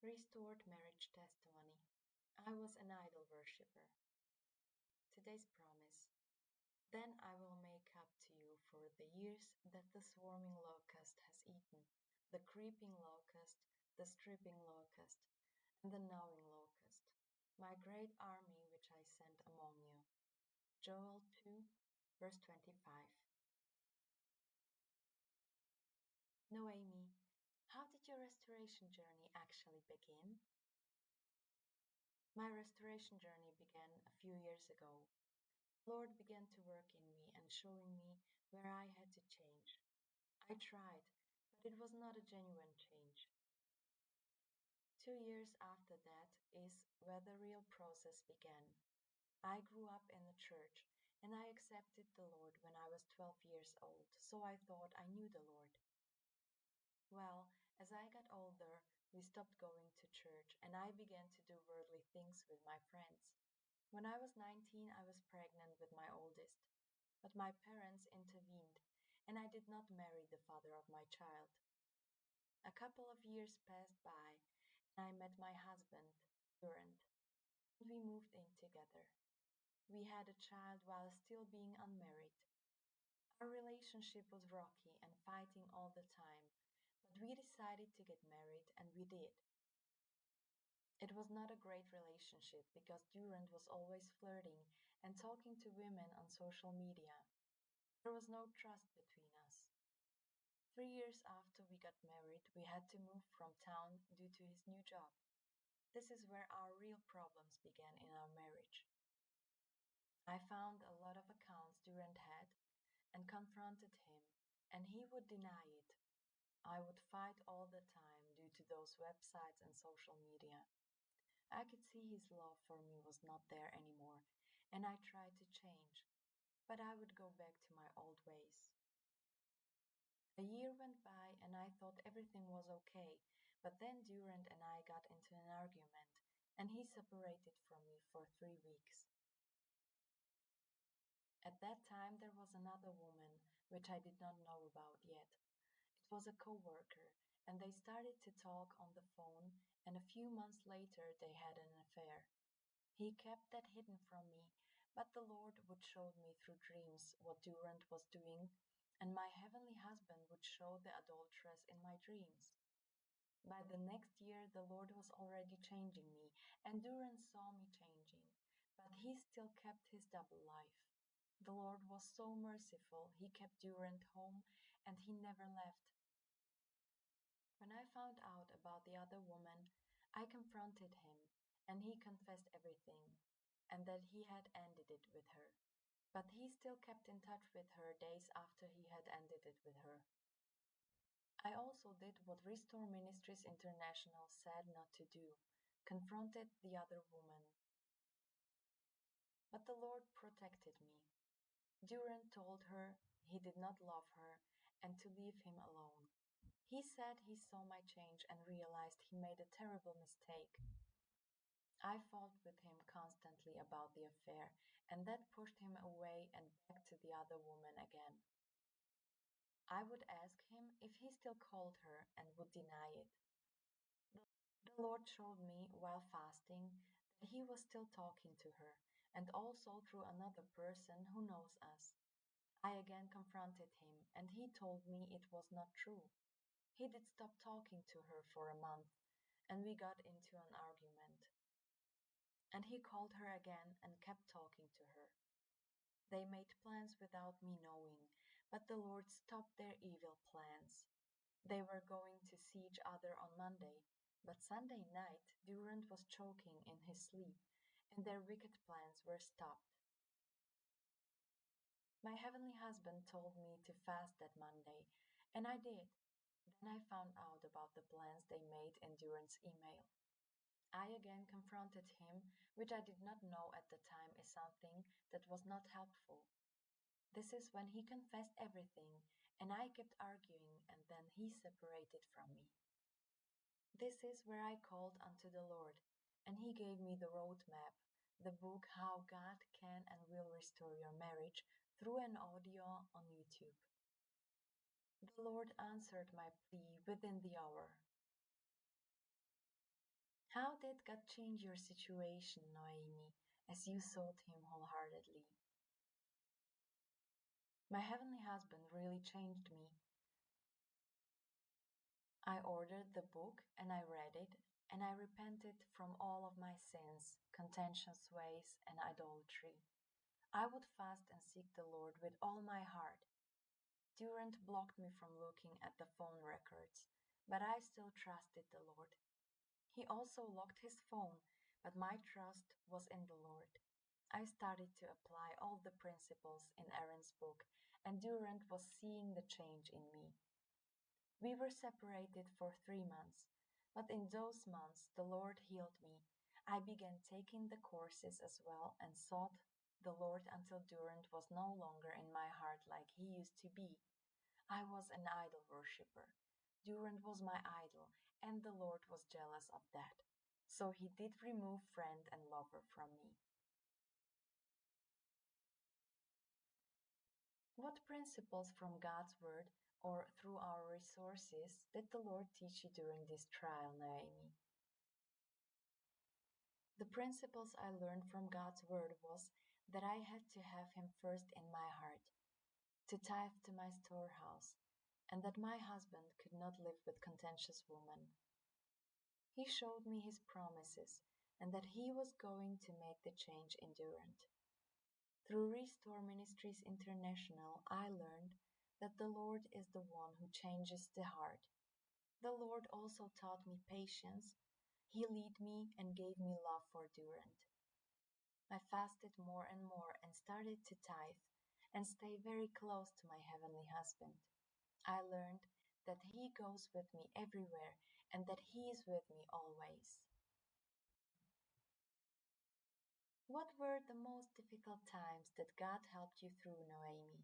Restored marriage testimony. I was an idol worshipper. Today's promise. Then I will make up to you for the years that the swarming locust has eaten, the creeping locust, the stripping locust, and the gnawing locust, my great army which I sent among you. Joel 2, verse 25. Noemi, how did your restoration journey actually begin? My restoration journey began a few years ago. The Lord began to work in me and showing me where I had to change. I tried, but it was not a genuine change. 2 years after that is where the real process began. I grew up in the church and I accepted the Lord when I was 12 years old, so I thought I knew the Lord. Well, as I got older, we stopped going to church and I began to do worldly things with my friends. When I was 19, I was pregnant with my oldest, but my parents intervened and I did not marry the father of my child. A couple of years passed by and I met my husband, Durant, and we moved in together. We had a child while still being unmarried. Our relationship was rocky and fighting all the time, but we decided to get married and we did. It was not a great relationship because Durant was always flirting and talking to women on social media. There was no trust between us. 3 years after we got married, we had to move from town due to his new job. This is where our real problems began in our marriage. I found a lot of accounts Durant had and confronted him, and he would deny it. I would fight all the time due to those websites and social media. I could see his love for me was not there anymore, and I tried to change, but I would go back to my old ways. A year went by and I thought everything was okay, but then Durant and I got into an argument, and he separated from me for 3 weeks. At that time there was another woman, which I did not know about yet. It was a coworker, and they started to talk on the phone, and a few months later they had an affair. He kept that hidden from me, but the Lord would show me through dreams what Durant was doing, and my heavenly husband would show the adulteress in my dreams. By the next year, the Lord was already changing me, and Durant saw me changing, but he still kept his double life. The Lord was so merciful, he kept Durant home, and he never left. When I found out about the other woman, I confronted him, and he confessed everything, and that he had ended it with her. But he still kept in touch with her days after he had ended it with her. I also did what Restore Ministries International said not to do, confronted the other woman. But the Lord protected me. Durant told her he did not love her and to leave him alone. He said he saw my change and realized he made a terrible mistake. I fought with him constantly about the affair, and that pushed him away and back to the other woman again. I would ask him if he still called her and would deny it. The Lord showed me while fasting that he was still talking to her, and also through another person who knows us. I again confronted him, and he told me it was not true. He did stop talking to her for a month, and we got into an argument. And he called her again and kept talking to her. They made plans without me knowing, but the Lord stopped their evil plans. They were going to see each other on Monday, but Sunday night Durant was choking in his sleep, and their wicked plans were stopped. My heavenly husband told me to fast that Monday, and I did. Then I found out about the plans they made in Durant's email. I again confronted him, which I did not know at the time is something that was not helpful. This is when he confessed everything, and I kept arguing, and then he separated from me. This is where I called unto the Lord, and he gave me the roadmap, the book How God Can and Will Restore Your Marriage through an audio on YouTube. The Lord answered my plea within the hour. How did God change your situation, Noemi, as you sought Him wholeheartedly? My heavenly husband really changed me. I ordered the book and I read it, and I repented from all of my sins, contentious ways, and idolatry. I would fast and seek the Lord with all my heart. Durant blocked me from looking at the phone records, but I still trusted the Lord. He also locked his phone, but my trust was in the Lord. I started to apply all the principles in Aaron's book, and Durant was seeing the change in me. We were separated for 3 months, but in those months the Lord healed me. I began taking the courses as well and sought the Lord until Durant was no longer in my heart like he used to be. I was an idol worshipper. Durant was my idol, and the Lord was jealous of that. So he did remove friend and lover from me. What principles from God's Word or through our resources did the Lord teach you during this trial, Noemi? The principles I learned from God's Word was that I had to have Him first in my heart, to tithe to my storehouse, and that my husband could not live with contentious women. He showed me His promises and that He was going to make the change endurant. Through Restore Ministries International, I learned that the Lord is the one who changes the heart. The Lord also taught me patience. He led me and gave me love for Durant. I fasted more and more and started to tithe and stay very close to my heavenly husband. I learned that He goes with me everywhere and that He is with me always. What were the most difficult times that God helped you through, Noemi?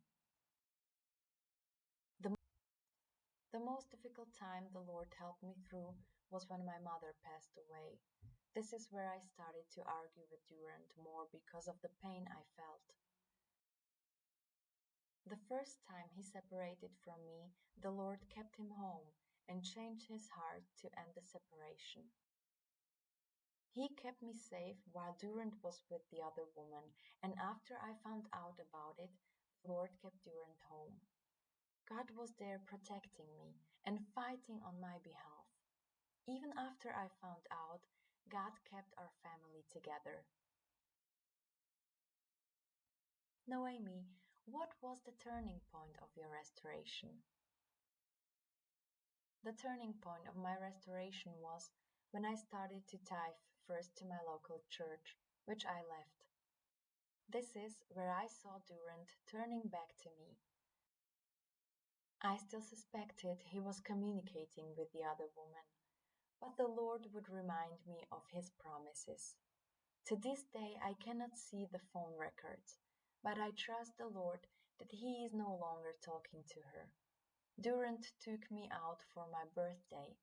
The, the most difficult time the Lord helped me through was when my mother passed away. This is where I started to argue with Durant more because of the pain I felt. The first time he separated from me, the Lord kept him home and changed his heart to end the separation. He kept me safe while Durant was with the other woman, and after I found out about it, the Lord kept Durant home. God was there protecting me and fighting on my behalf. Even after I found out, God kept our family together. Noemi, what was the turning point of your restoration? The turning point of my restoration was when I started to tithe first to my local church, which I left. This is where I saw Durant turning back to me. I still suspected he was communicating with the other woman, but the Lord would remind me of his promises. To this day I cannot see the phone records, but I trust the Lord that he is no longer talking to her. Durant took me out for my birthday,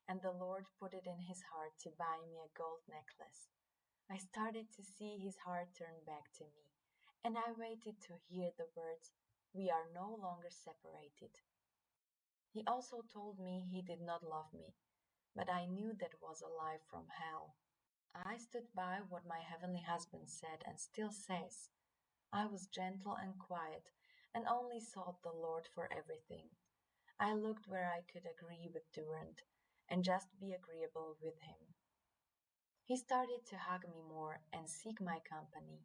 and the Lord put it in his heart to buy me a gold necklace. I started to see his heart turn back to me, and I waited to hear the words, "We are no longer separated." He also told me he did not love me, but I knew that was a lie from hell. I stood by what my heavenly husband said and still says. I was gentle and quiet and only sought the Lord for everything. I looked where I could agree with Durant and just be agreeable with him. He started to hug me more and seek my company.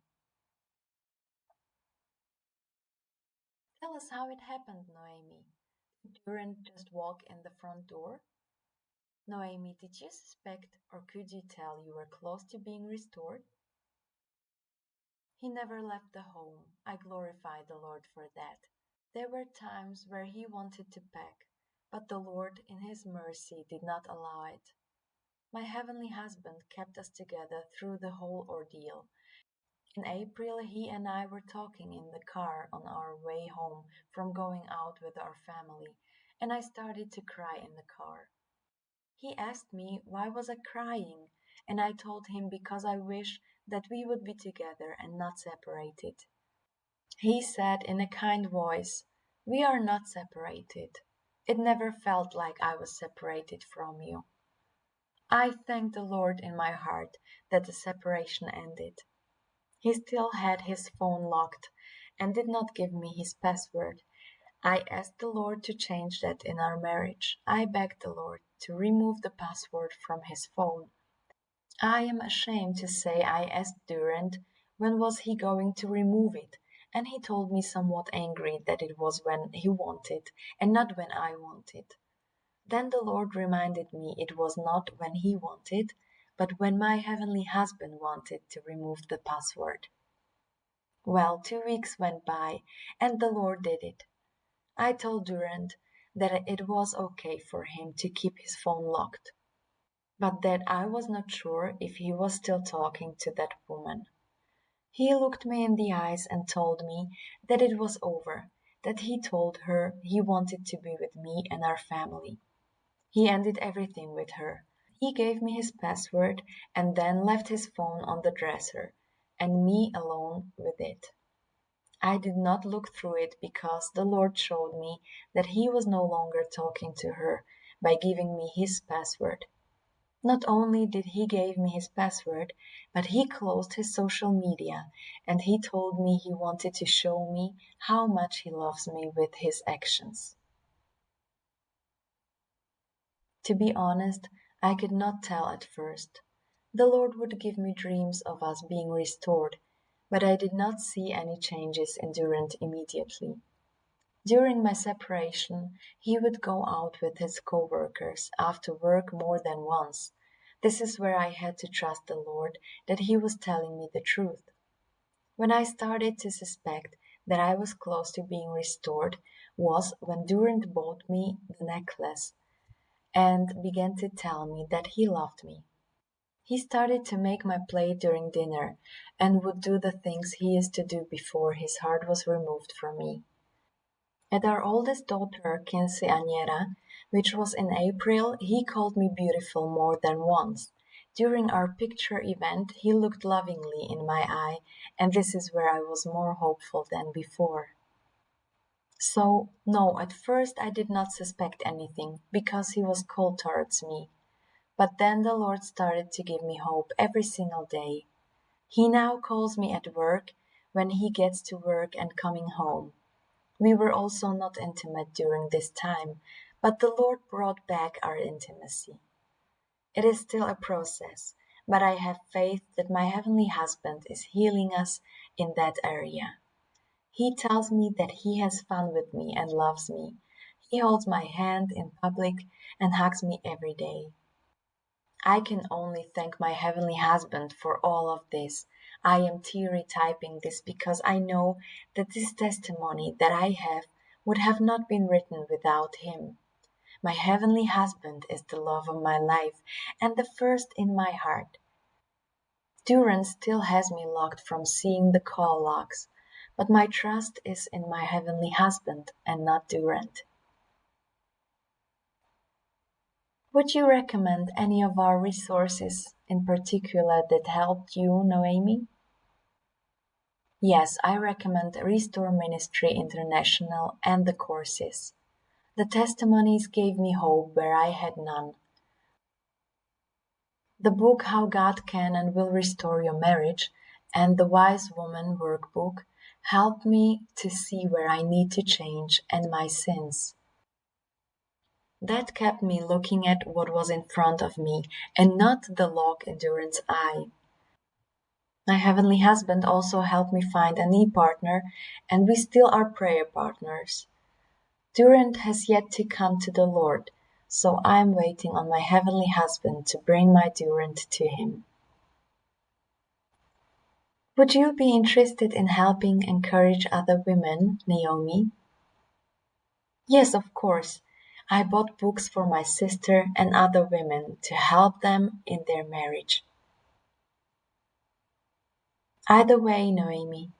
Tell us how it happened, Noemi. Did Durant just walk in the front door? Noemi, did you suspect or could you tell you were close to being restored? He never left the home. I glorify the Lord for that. There were times where he wanted to pack, but the Lord in his mercy did not allow it. My heavenly husband kept us together through the whole ordeal. In April, he and I were talking in the car on our way home from going out with our family, and I started to cry in the car. He asked me why was I crying, and I told him because I wish that we would be together and not separated. He said in a kind voice, "We are not separated. It never felt like I was separated from you." I thanked the Lord in my heart that the separation ended. He still had his phone locked and did not give me his password. I asked the Lord to change that in our marriage. I begged the Lord to remove the password from his phone. I am ashamed to say I asked Durant when was he going to remove it, and he told me somewhat angry that it was when he wanted and not when I wanted. Then the Lord reminded me it was not when he wanted, but when my heavenly husband wanted to remove the password. Well, 2 weeks went by, and the Lord did it. I told Durant that it was okay for him to keep his phone locked, but that I was not sure if he was still talking to that woman. He looked me in the eyes and told me that it was over, that he told her he wanted to be with me and our family. He ended everything with her. He gave me his password and then left his phone on the dresser, and me alone with it. I did not look through it because the Lord showed me that he was no longer talking to her by giving me his password. Not only did he give me his password, but he closed his social media, and he told me he wanted to show me how much he loves me with his actions. To be honest, I could not tell at first. The Lord would give me dreams of us being restored, but I did not see any changes in Durant immediately. During my separation, he would go out with his co-workers after work more than once. This is where I had to trust the Lord that he was telling me the truth. When I started to suspect that I was close to being restored was when Durant bought me the necklace and began to tell me that he loved me. He started to make my plate during dinner and would do the things he used to do before his heart was removed from me. At our oldest daughter quinceañera, which was in April, he called me beautiful more than once. During our picture event he looked lovingly in my eye, and this is where I was more hopeful than before. So, no, at first I did not suspect anything, because he was cold towards me. But then the Lord started to give me hope every single day. He now calls me at work, when he gets to work and coming home. We were also not intimate during this time, but the Lord brought back our intimacy. It is still a process, but I have faith that my heavenly husband is healing us in that area. He tells me that he has fun with me and loves me. He holds my hand in public and hugs me every day. I can only thank my heavenly husband for all of this. I am teary typing this because I know that this testimony that I have would have not been written without him. My heavenly husband is the love of my life and the first in my heart. Durant still has me locked from seeing the call logs, but my trust is in my heavenly husband and not Durant. Would you recommend any of our resources in particular that helped you, Noemi? Yes, I recommend Restore Ministry International and the courses. The testimonies gave me hope where I had none. The book How God Can and Will Restore Your Marriage and the Wise Woman workbook helped me to see where I need to change and my sins. That kept me looking at what was in front of me and not the log in Durant's eye. My heavenly husband also helped me find a knee partner, and we still are prayer partners. Durant has yet to come to the Lord, so I am waiting on my heavenly husband to bring my Durant to him. Would you be interested in helping encourage other women, Naomi? Yes, of course. I bought books for my sister and other women to help them in their marriage. Either way, Noemi,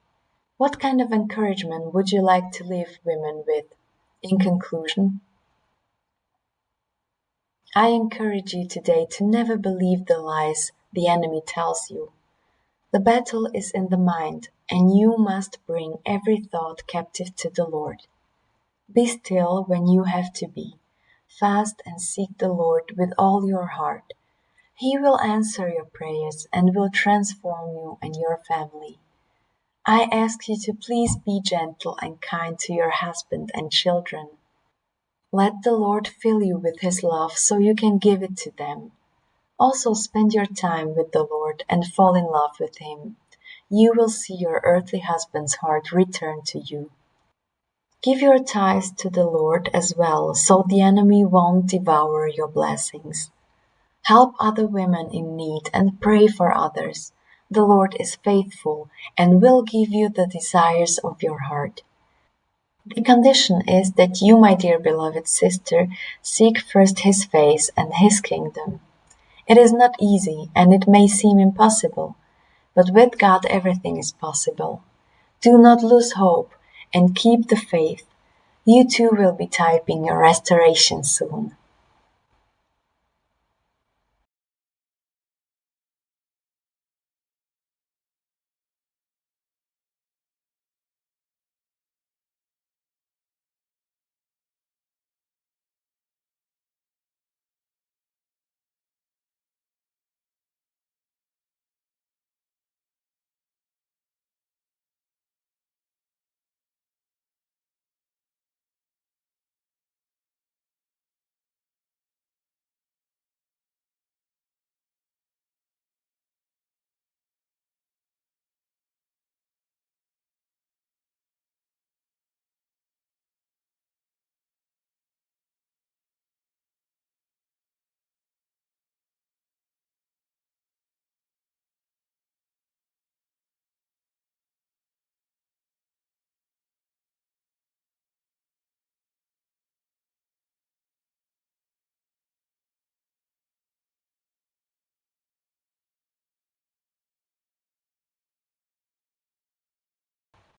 what kind of encouragement would you like to leave women with? In conclusion, I encourage you today to never believe the lies the enemy tells you. The battle is in the mind, and you must bring every thought captive to the Lord. Be still when you have to be. Fast and seek the Lord with all your heart. He will answer your prayers and will transform you and your family. I ask you to please be gentle and kind to your husband and children. Let the Lord fill you with His love so you can give it to them. Also spend your time with the Lord and fall in love with Him. You will see your earthly husband's heart return to you. Give your tithes to the Lord as well, so the enemy won't devour your blessings. Help other women in need and pray for others. The Lord is faithful and will give you the desires of your heart. The condition is that you, my dear beloved sister, seek first His face and His kingdom. It is not easy and it may seem impossible, but with God everything is possible. Do not lose hope and keep the faith. You too will be typing your restoration soon.